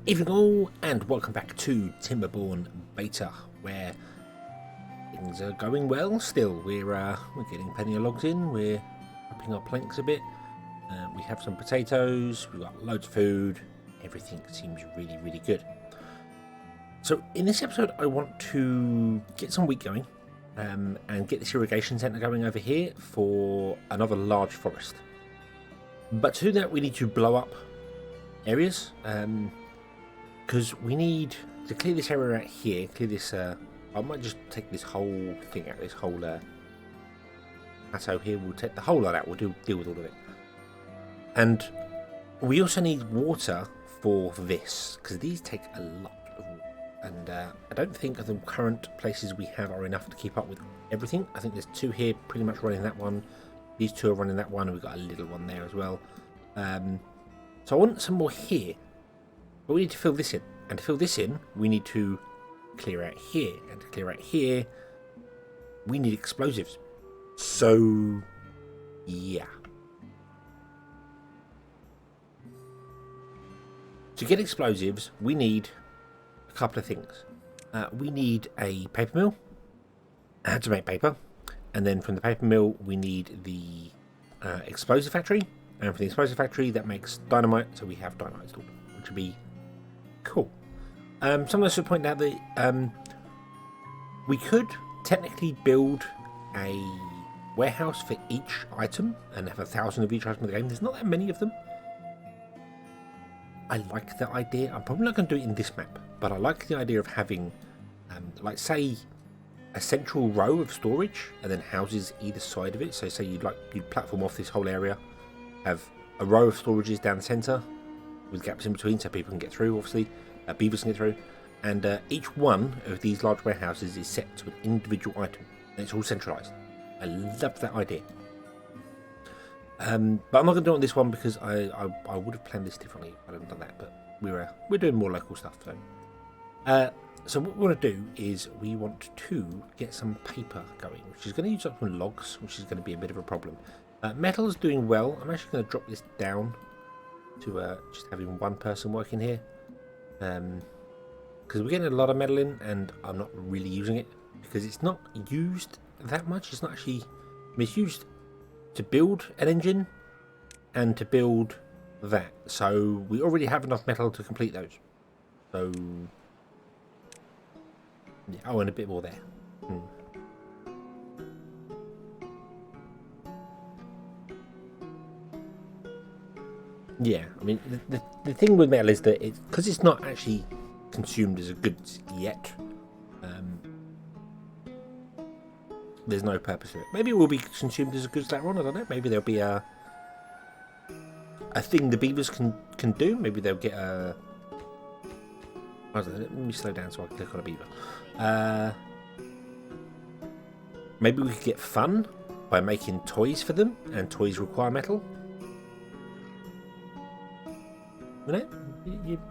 Evening all, and welcome back to Timberborn Beta, where things are going well still. We're getting plenty of logs in, we're upping our planks a bit, we have some potatoes, we've got loads of food, everything seems really good. So in this episode I want to get some wheat going, and get this irrigation centre going over here for another large forest. But to do that we need to blow up areas, because we need to clear this area out here, clear this, I might just take this whole thing out, this whole plateau here, we'll take the whole lot out, we'll deal with all of it. And we also need water for this, because these take a lot of water, and I don't think the current places we have are enough to keep up with everything. I think there's two here pretty much running that one, these two are running that one, and we've got a little one there as well. So I want some more here. But we need to fill this in, and to fill this in we need to clear out here, and to clear out here we need explosives. So yeah, to get explosives we need a couple of things. We need a paper mill to make paper, and then from the paper mill we need the explosive factory, and from the explosive factory that makes dynamite, so we have dynamite installed, which would be cool. Someone should point out that we could technically build a warehouse for each item and have 1,000 of each item in the game. There's not that many of them. I like the idea. I'm probably not going to do it in this map, but I like the idea of having, like, say, a central row of storage and then houses either side of it. So say you'd platform off this whole area, have a row of storages down the centre with gaps in between so people can get through, obviously, beavers can get through, and each one of these large warehouses is set to an individual item, and it's all centralised. I love that idea. But I'm not going to do it on this one because I would have planned this differently if I hadn't done that, but we're doing more local stuff. So what we want to do is we want to get some paper going, which is going to use up some logs, which is going to be a bit of a problem. Metal's doing well. I'm actually going to drop this down to just having one person working here, because we're getting a lot of metal in and I'm not really using it because it's not used that much. It's not actually, it's used to build an engine and to build that, so we already have enough metal to complete those. So yeah, oh, and a bit more there. Yeah, I mean, the thing with metal is that because it's not actually consumed as a goods yet, there's no purpose to it. Maybe it will be consumed as a goods later on, I don't know. Maybe there'll be a thing the beavers can do. Maybe they'll get a... I don't know, let me slow down so I can click on a beaver. Maybe we could get fun by making toys for them, and toys require metal.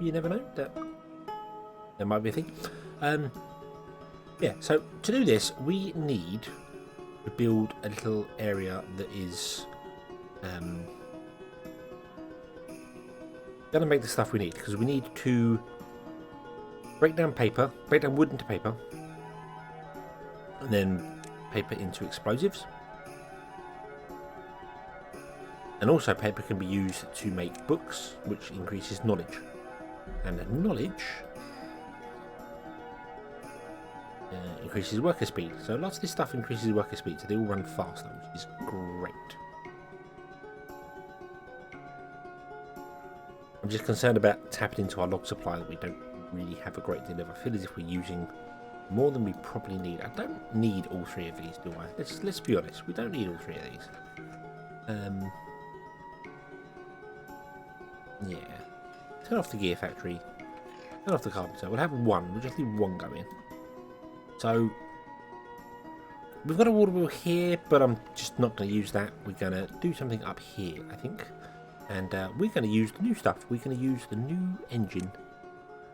You never know, that might be a thing. Yeah, so to do this we need to build a little area that is going to make the stuff we need, because we need to break down wood into paper, and then paper into explosives. And also paper can be used to make books, which increases knowledge. And knowledge increases worker speed. So lots of this stuff increases worker speed, so they all run faster, which is great. I'm just concerned about tapping into our log supply that we don't really have a great deal of. I feel as if we're using more than we probably need. I don't need all three of these, do I? Let's be honest, we don't need all three of these. Yeah. Turn off the gear factory. Turn off the carpenter. We'll have one. We'll just leave one going. So we've got a water wheel here, but I'm just not going to use that. We're going to do something up here, I think. And we're going to use the new stuff. We're going to use the new engine.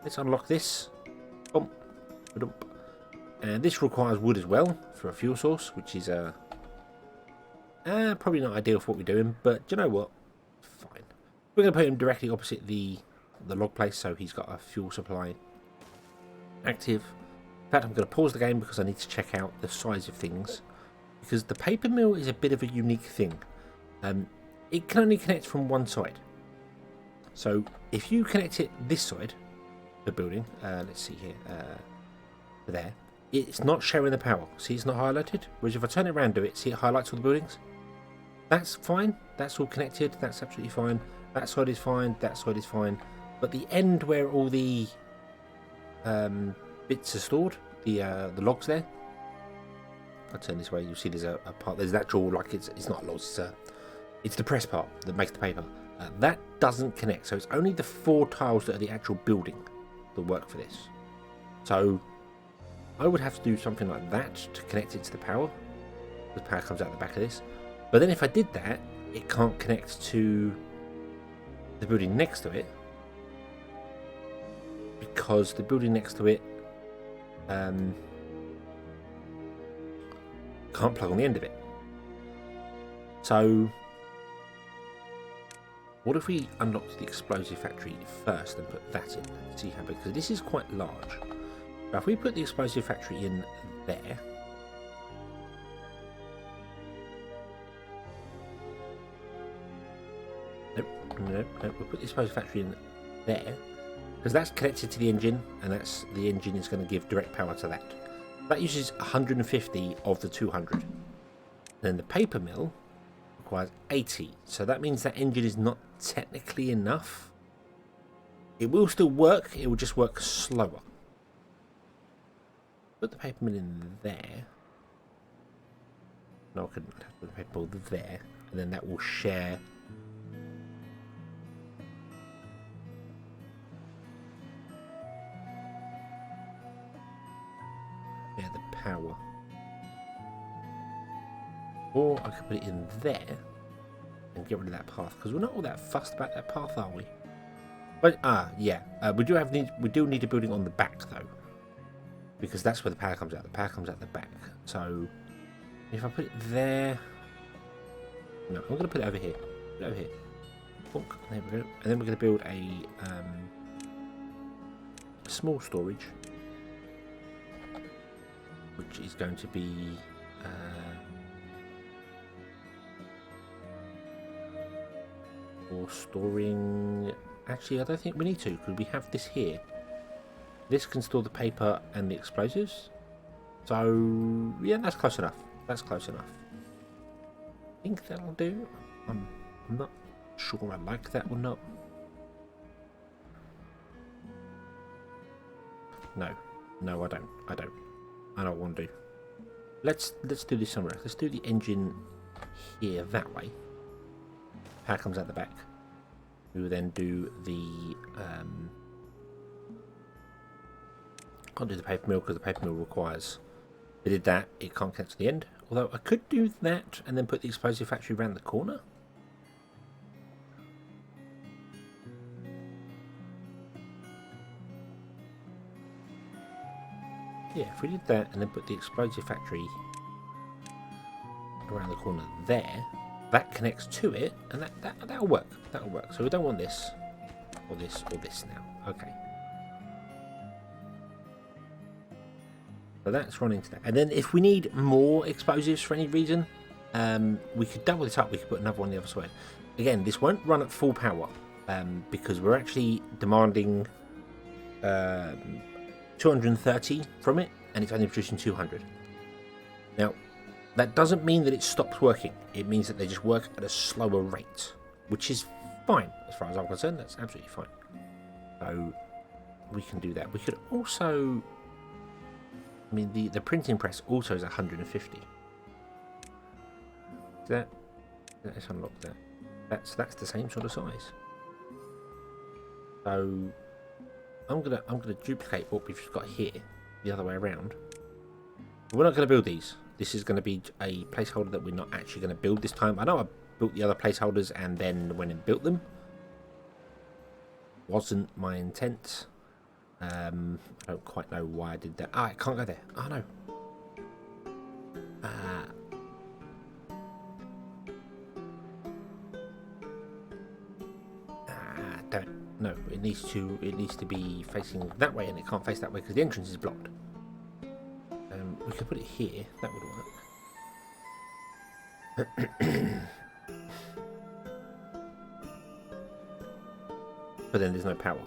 Let's unlock this. Bump. Ba-dump. And this requires wood as well for a fuel source, which is probably not ideal for what we're doing, but do you know what? Fine. We're going to put him directly opposite the the log place, so he's got a fuel supply active. In fact, I'm going to pause the game because I need to check out the size of things, because the paper mill is a bit of a unique thing. It can only connect from one side. So if you connect it this side, the building, let's see here, there, it's not showing the power. See, it's not highlighted. Whereas if I turn it around, do it, see it highlights all the buildings. That's fine. That's all connected. That's absolutely fine. That side is fine. That side is fine. But the end where all the bits are stored, the logs there. I'll turn this way. You'll see there's a part. There's an actual, like, it's not logs. It's the press part that makes the paper. That doesn't connect. So it's only the 4 tiles that are the actual building that work for this. So I would have to do something like that to connect it to the power. The power comes out the back of this. But then if I did that, it can't connect to the building next to it, because the building next to it can't plug on the end of it. So what if we unlocked the explosive factory first and put that in? See how big, because this is quite large. Now if we put the explosive factory in there, nope, we'll put the explosive factory in there, because that's connected to the engine, and that's the engine is going to give direct power to that. That uses 150 of the 200. Then the paper mill requires 80, so that means that engine is not technically enough. It will still work, it will just work slower. Put the paper mill in there. No, I couldn't have put the paper mill there, and then that will share. Yeah, the power. Or I could put it in there and get rid of that path, because we're not all that fussed about that path, are we? But yeah, we do need a building on the back though, because that's where the power comes out. The power comes out the back. So if I put it there, no, I'm going to put it over here. Put it over here. Bonk, there we go. And then we're going to build a small storage, which is going to be for storing. Actually, I don't think we need to, because we have this here. This can store the paper and the explosives. So yeah, that's close enough. That's close enough. I think that'll do. I'm not sure I like that or not. No, I don't. I don't want to. Let's do this somewhere else. Let's do the engine here that way. Power comes out the back. We will then do the can't do the paper mill because the paper mill requires. If I did that, it can't connect to the end. Although I could do that and then put the explosive factory around the corner. Yeah, if we did that and then put the explosive factory around the corner there, that connects to it, and that'll work. That'll work. So we don't want this, or this, or this now. Okay. So that's running to that. And then if we need more explosives for any reason, we could double this up. We could put another one the other side. Again, this won't run at full power, because we're actually demanding 230 from it, and it's only producing 200. Now, that doesn't mean that it stops working. It means that they just work at a slower rate, which is fine as far as I'm concerned. That's absolutely fine. So we can do that. We could also, I mean, the printing press also is 150. Let's unlock that. That's the same sort of size. So I'm gonna duplicate what we've got here the other way around. But we're not going to build these. This is going to be a placeholder that we're not actually going to build this time. I know I built the other placeholders and then went and built them. Wasn't my intent. I don't quite know why I did that. I can't go there. Oh no. Damn it. No, it needs to be facing that way, and it can't face that way because the entrance is blocked. We could put it here. That would work. But then there's no power.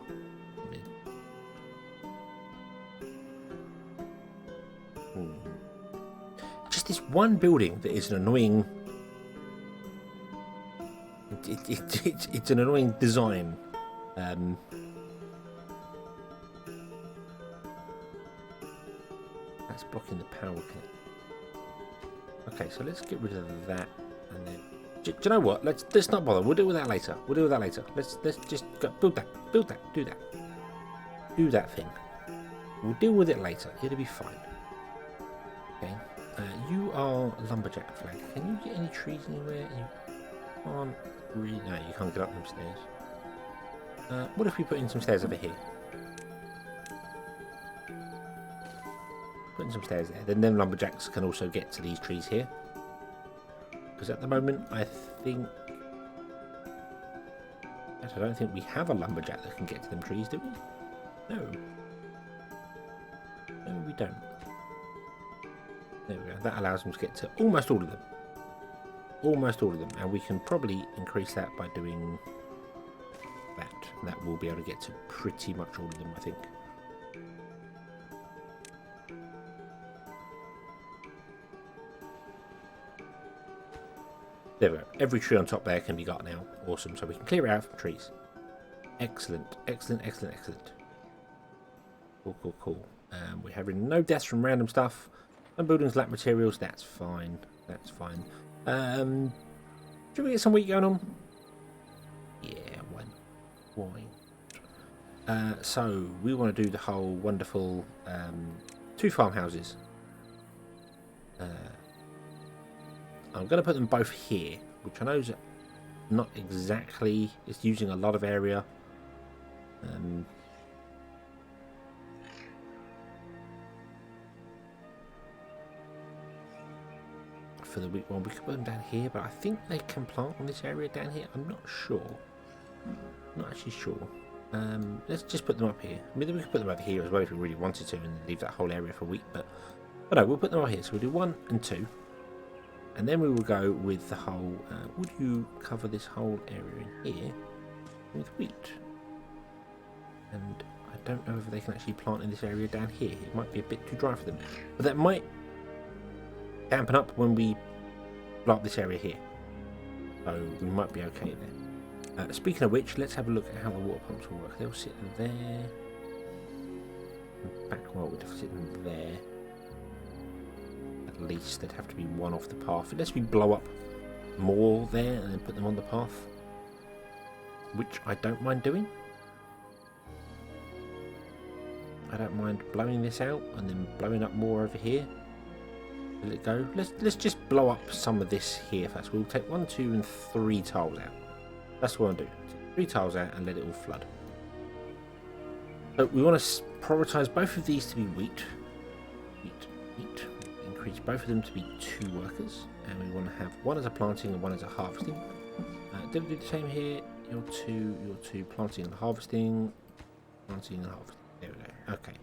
Just this one building that is an annoying. It's an annoying design. That's blocking the power connect. Okay, so let's get rid of that, and then. Do you know what? Let's not bother. We'll deal with that later. Let's just go, build that, do that thing. We'll deal with it later. It'll be fine. Okay. You are a lumberjack flag. Can you get any trees anywhere? You can't really. No, you can't get up them stairs. What if we put in some stairs over here? Put in some stairs there. Then them lumberjacks can also get to these trees here. Because at the moment, I don't think we have a lumberjack that can get to them trees, do we? No. No, we don't. There we go. That allows them to get to almost all of them. And we can probably increase that by doing that. That will be able to get to pretty much all of them, I think. There we go. Every tree on top there can be got now. Awesome. So we can clear it out from trees. Excellent. Cool. We're having no deaths from random stuff. And buildings lack materials. That's fine. Should we get some wheat going on? Yeah, why? So we want to do the whole wonderful 2 farmhouses. I'm going to put them both here, which I know is not exactly. It's using a lot of area. For the wheat one, we could put them down here, but I think they can plant on this area down here. I'm not sure. Not actually sure. Let's just put them up here. I mean, we could put them over here as well if we really wanted to, and leave that whole area for wheat. But no, we'll put them up here. So we'll do 1 and 2. And then we will go with the whole, would you cover this whole area in here with wheat? And I don't know if they can actually plant in this area down here. It might be a bit too dry for them. But that might dampen up when we blow up this area here. So we might be okay there. Speaking of which, let's have a look at how the water pumps will work. They'll sit there. And back well, we'd sit in there. At least they'd have to be one off the path unless we blow up more there and then put them on the path, which I don't mind doing. I don't mind blowing this out and then blowing up more over here. Let it go. Let's just blow up some of this here first. We'll take 1, 2 and 3 tiles out. That's what I'll do. Take 3 tiles out and let it all flood. So we want to prioritise both of these to be wheat. Increase both of them to be 2 workers, and we want to have one as a planting and one as a harvesting. Do the same here. Your two planting and harvesting. There we go. Okay.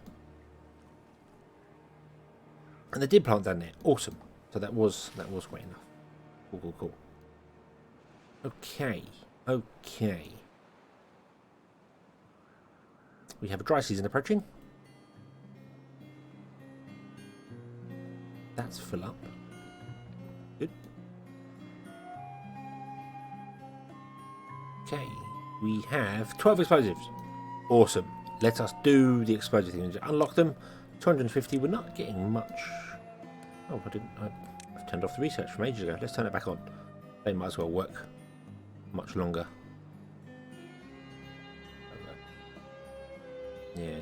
And they did plant down there. Awesome. So that was great enough. Cool. Okay. We have a dry season approaching. That's full up. Good. Okay. We have 12 explosives. Awesome. Let us do the explosive thing. Unlock them. 250. We're not getting much. Oh, I've turned off the research from ages ago. Let's turn it back on. They might as well work much longer. Yeah.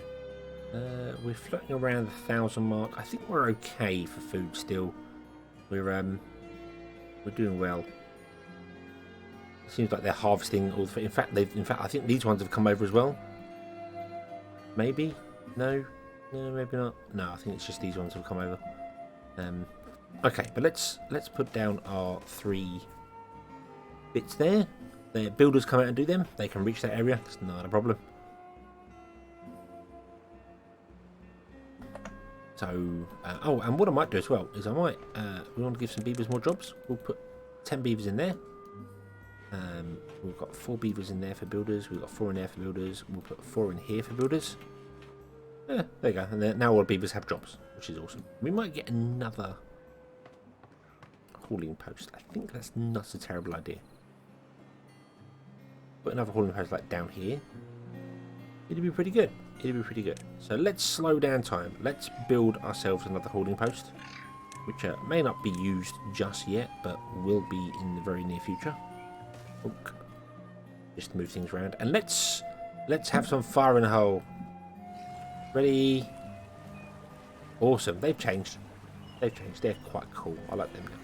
We're floating around the 1,000 mark. I think we're okay for food still. We're doing well. It seems like they're harvesting all the. In fact, I think these ones have come over as well. Maybe? No, maybe not. No, I think it's just these ones have come over. Okay, but let's put down our 3 bits there. the builders come out and do them, they can reach that area. It's not a problem. So, oh, and what I might do as well is we want to give some beavers more jobs. We'll put 10 beavers in there. We've got 4 beavers in there for builders. We've got 4 in there for builders. We'll put 4 in here for builders. There you go. And then now all the beavers have jobs, which is awesome. We might get another hauling post. I think that's not a terrible idea. Put another hauling post like down here. It'd be pretty good. It'd be pretty good. So let's slow down time. Let's build ourselves another hauling post, which may not be used just yet, but will be in the very near future. Just to move things around, and let's have some fire in the hole. Ready? Awesome. They've changed. They've changed. They're quite cool. I like them now.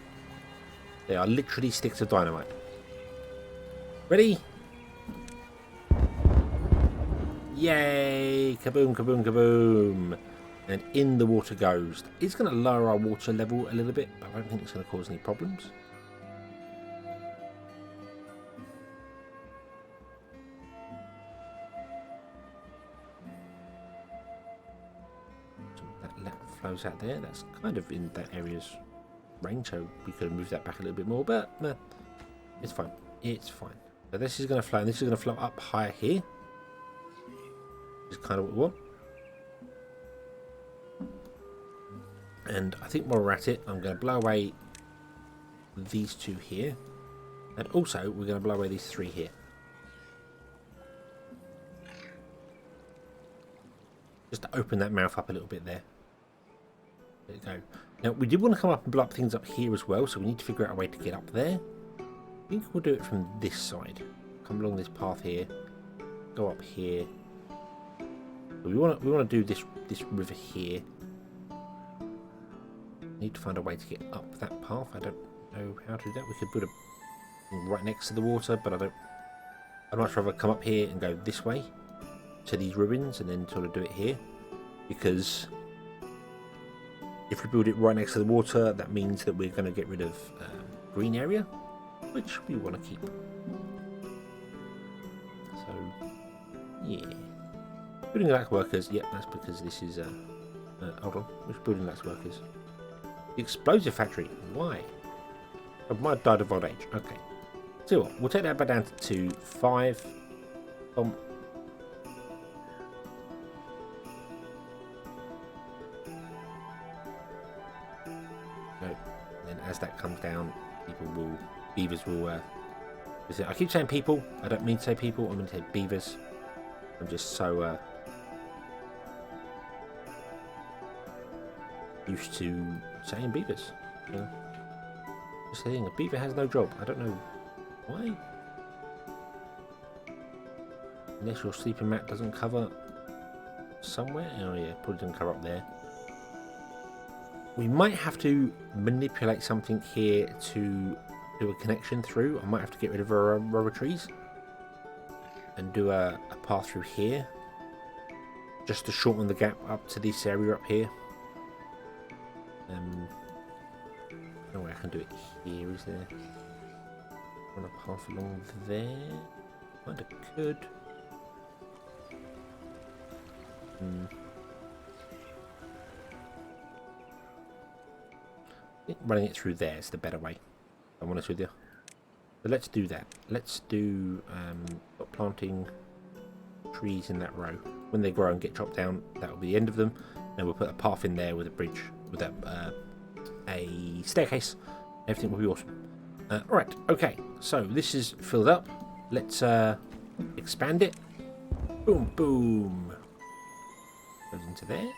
They are literally sticks of dynamite. Ready? Yay! Kaboom! Kaboom! Kaboom! And in the water goes. It's going to lower our water level a little bit, but I don't think it's going to cause any problems. Flows out there. That's kind of in that area's range, so we could have moved that back a little bit more, but it's fine. It's fine. So this is going to flow, and this is going to flow up higher here. Which is kind of what we want. And I think while we're at it, I'm going to blow away these 2 here, and also we're going to blow away these 3 here. Just to open that mouth up a little bit there. There you go. Now, we did want to come up and blow up things up here as well, so we need to figure out a way to get up there. I think we'll do it from this side. Come along this path here. Go up here. We want to do this river here. Need to find a way to get up that path. I don't know how to do that. We could put a right next to the water, but I'd much rather come up here and go this way to these ruins and then sort of do it here, because if we build it right next to the water, that means that we're going to get rid of green area, which we want to keep. So, yeah. Building lax workers, yep, that's because this is, hold on, which building lax workers? The explosive factory, why? Oh, might died of old age, okay. So what, we'll take that back down to 5. As that comes down, beavers will, I keep saying people, I don't mean to say people, I mean to say beavers. I'm just so, used to saying beavers. Just saying, a beaver has no job, I don't know why. Unless your sleeping mat doesn't cover somewhere, oh yeah, probably doesn't cover up there. We might have to manipulate something here to do a connection through. I might have to get rid of our rubber trees and do a path through here, just to shorten the gap up to this area up here. No way I can do it here, is there? On a path along there? Kinda could. Running it through there is the better way, I'm honest with you. But let's do that. Let's do planting trees in that row. When they grow and get chopped down, that will be the end of them. And we'll put a path in there with a bridge, with a staircase. Everything will be awesome. Alright, okay. So this is filled up. Let's expand it. Boom, boom. Goes into there.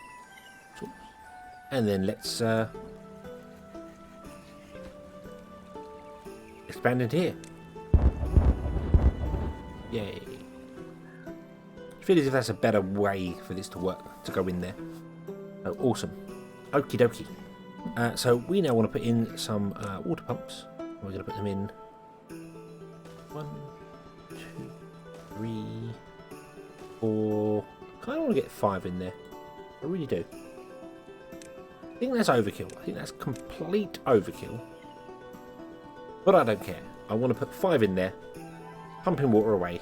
And then let's expand it here. Yay. I feel as if that's a better way for this to work, to go in there. Oh, awesome. Okie dokie. So we now want to put in some water pumps. We're going to put them in 1, 2, 3, 4. I kind of want to get 5 in there. I really do. I think that's overkill. I think that's complete overkill. But I don't care. I want to put 5 in there. pumping water away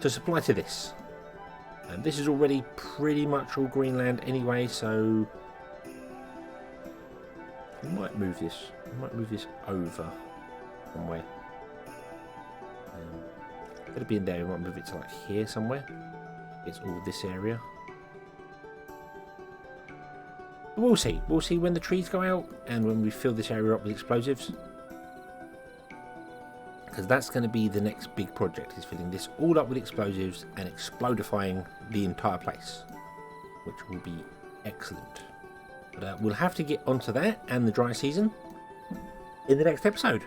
to supply to this. And this is already pretty much all greenland anyway, so I might move this. I might move this over somewhere. Could it be in there? We might move it to like here somewhere. It's all this area. But we'll see. We'll see when the trees go out and when we fill this area up with explosives. Because that's going to be the next big project, is filling this all up with explosives and explodifying the entire place, which will be excellent. But we'll have to get onto that and the dry season in the next episode,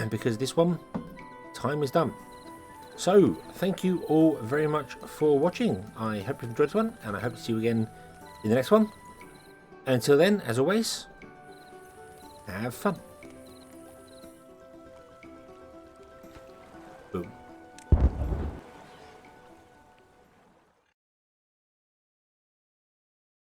because this one, time is done. So, thank you all very much for watching. I hope you've enjoyed this one, and I hope to see you again in the next one. Until then, as always, have fun. Boom.